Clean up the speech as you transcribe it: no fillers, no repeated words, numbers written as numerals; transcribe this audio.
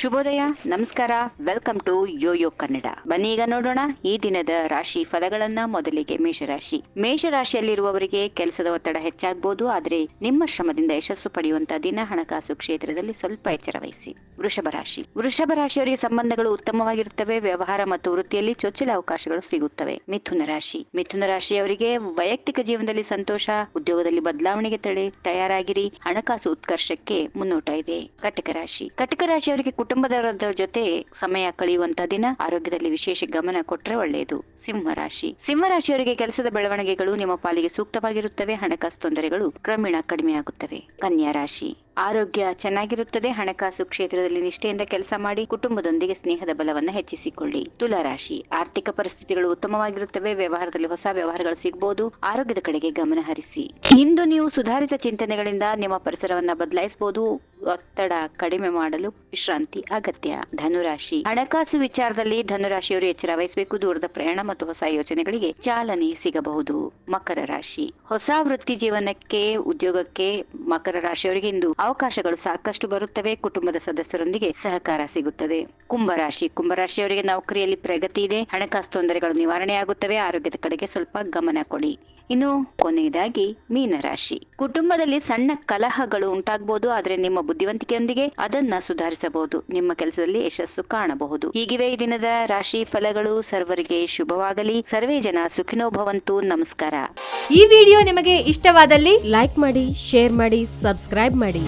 ಶುಭೋದಯ, ನಮಸ್ಕಾರ, welcome to Yoyo Kannada. ಬನ್ನಿ ಈಗ ನೋಡೋಣ ಈ ದಿನದ ರಾಶಿ ಫಲಗಳನ್ನ. ಮೊದಲಿಗೆ ಮೇಷರಾಶಿಯಲ್ಲಿರುವವರಿಗೆ ಕೆಲಸದ ಒತ್ತಡ ಹೆಚ್ಚಾಗಬಹುದು, ಆದ್ರೆ ನಿಮ್ಮ ಶ್ರಮದಿಂದ ಯಶಸ್ಸು ಪಡೆಯುವಂತಹ ದಿನ. ಹಣಕಾಸು ಕ್ಷೇತ್ರದಲ್ಲಿ ಸ್ವಲ್ಪ ಎಚ್ಚರ ವಹಿಸಿ. ವೃಷಭ ರಾಶಿಯವರಿಗೆ ಸಂಬಂಧಗಳು ಉತ್ತಮವಾಗಿರುತ್ತವೆ. ವ್ಯವಹಾರ ಮತ್ತು ವೃತ್ತಿಯಲ್ಲಿ ಚೊಚ್ಚಲ ಅವಕಾಶಗಳು ಸಿಗುತ್ತವೆ. ಮಿಥುನ ರಾಶಿಯವರಿಗೆ ವೈಯಕ್ತಿಕ ಜೀವನದಲ್ಲಿ ಸಂತೋಷ, ಉದ್ಯೋಗದಲ್ಲಿ ಬದಲಾವಣೆಗೆ ತಯಾರಾಗಿರಿ. ಹಣಕಾಸು ಉತ್ಕರ್ಷಕ್ಕೆ ಮುನ್ನೋಟ ಇದೆ. ಕಟಕ ರಾಶಿಯವರಿಗೆ ಕುಟುಂಬದವರ ಜೊತೆ ಸಮಯ ಕಳೆಯುವಂತಹ ದಿನ. ಆರೋಗ್ಯದಲ್ಲಿ ವಿಶೇಷ ಗಮನ ಕೊಟ್ಟರೆ ಒಳ್ಳೆಯದು. ಸಿಂಹರಾಶಿಯವರಿಗೆ ಕೆಲಸದ ಬೆಳವಣಿಗೆಗಳು ನಿಮ್ಮ ಪಾಲಿಗೆ ಸೂಕ್ತವಾಗಿರುತ್ತವೆ. ಹಣಕಾಸು ತೊಂದರೆಗಳು ಕ್ರಮೇಣ ಕಡಿಮೆಯಾಗುತ್ತವೆ. ಕನ್ಯಾ ರಾಶಿ ಆರೋಗ್ಯ ಚೆನ್ನಾಗಿರುತ್ತದೆ. ಹಣಕಾಸು ಕ್ಷೇತ್ರದಲ್ಲಿ ನಿಷ್ಠೆಯಿಂದ ಕೆಲಸ ಮಾಡಿ ಕುಟುಂಬದೊಂದಿಗೆ ಸ್ನೇಹದ ಬಲವನ್ನು ಹೆಚ್ಚಿಸಿಕೊಳ್ಳಿ. ತುಲಾರಾಶಿ ಆರ್ಥಿಕ ಪರಿಸ್ಥಿತಿಗಳು ಉತ್ತಮವಾಗಿರುತ್ತವೆ. ವ್ಯವಹಾರದಲ್ಲಿ ಹೊಸ ವ್ಯವಹಾರಗಳು ಸಿಗಬಹುದು. ಆರೋಗ್ಯದ ಕಡೆಗೆ ಗಮನ ಹರಿಸಿ. ಇಂದು ನೀವು ಸುಧಾರಿತ ಚಿಂತನೆಗಳಿಂದ ನಿಮ್ಮ ಪರಿಸರವನ್ನ ಬದಲಾಯಿಸಬಹುದು. ಒತ್ತಡ ಕಡಿಮೆ ಮಾಡಲು ವಿಶ್ರಾಂತಿ ಅಗತ್ಯ. ಧನುರಾಶಿ ಹಣಕಾಸು ವಿಚಾರದಲ್ಲಿ ಧನುರಾಶಿಯವರು ಎಚ್ಚರ ವಹಿಸಬೇಕು. ದೂರದ ಪ್ರಯಾಣ ಮತ್ತು ಹೊಸ ಯೋಜನೆಗಳಿಗೆ ಚಾಲನೆ ಸಿಗಬಹುದು. ಮಕರ ರಾಶಿ ಹೊಸ ವೃತ್ತಿ ಜೀವನಕ್ಕೆ, ಉದ್ಯೋಗಕ್ಕೆ ಮಕರ ರಾಶಿಯವರಿಗೆ ಇಂದು ಅವಕಾಶಗಳು ಸಾಕಷ್ಟು ಬರುತ್ತವೆ. ಕುಟುಂಬದ ಸದಸ್ಯರೊಂದಿಗೆ ಸಹಕಾರ ಸಿಗುತ್ತದೆ. ಕುಂಭರಾಶಿಯವರಿಗೆ ನೌಕರಿಯಲ್ಲಿ ಪ್ರಗತಿ ಇದೆ. ಹಣಕಾಸು ತೊಂದರೆಗಳು ನಿವಾರಣೆಯಾಗುತ್ತವೆ. ಆರೋಗ್ಯದ ಕಡೆಗೆ ಸ್ವಲ್ಪ ಗಮನ ಕೊಡಿ. ಇನ್ನು ಕೊನೆಯದಾಗಿ ಮೀನರಾಶಿ ಕುಟುಂಬದಲ್ಲಿ ಸಣ್ಣ ಕಲಹಗಳು ಉಂಟಾಗಬಹುದು, ಆದರೆ ನಿಮ್ಮ ಬುದ್ಧಿವಂತಿಕೆಯೊಂದಿಗೆ ಅದನ್ನ ಸುಧಾರಿಸಬಹುದು. ನಿಮ್ಮ ಕೆಲಸದಲ್ಲಿ ಯಶಸ್ಸು ಕಾಣಬಹುದು. ಹೀಗಿವೆ ಈ ದಿನದ ರಾಶಿ ಫಲಗಳು. ಸರ್ವರಿಗೆ ಶುಭವಾಗಲಿ. ಸರ್ವೇ ಜನ ಸುಖಿನೋ ಭವಂತು. ನಮಸ್ಕಾರ. ಈ ವಿಡಿಯೋ ನಿಮಗೆ ಇಷ್ಟವಾದಲ್ಲಿ ಲೈಕ್ ಮಾಡಿ, ಶೇರ್ ಮಾಡಿ, ಸಬ್ಸ್ಕ್ರೈಬ್ ಮಾಡಿ.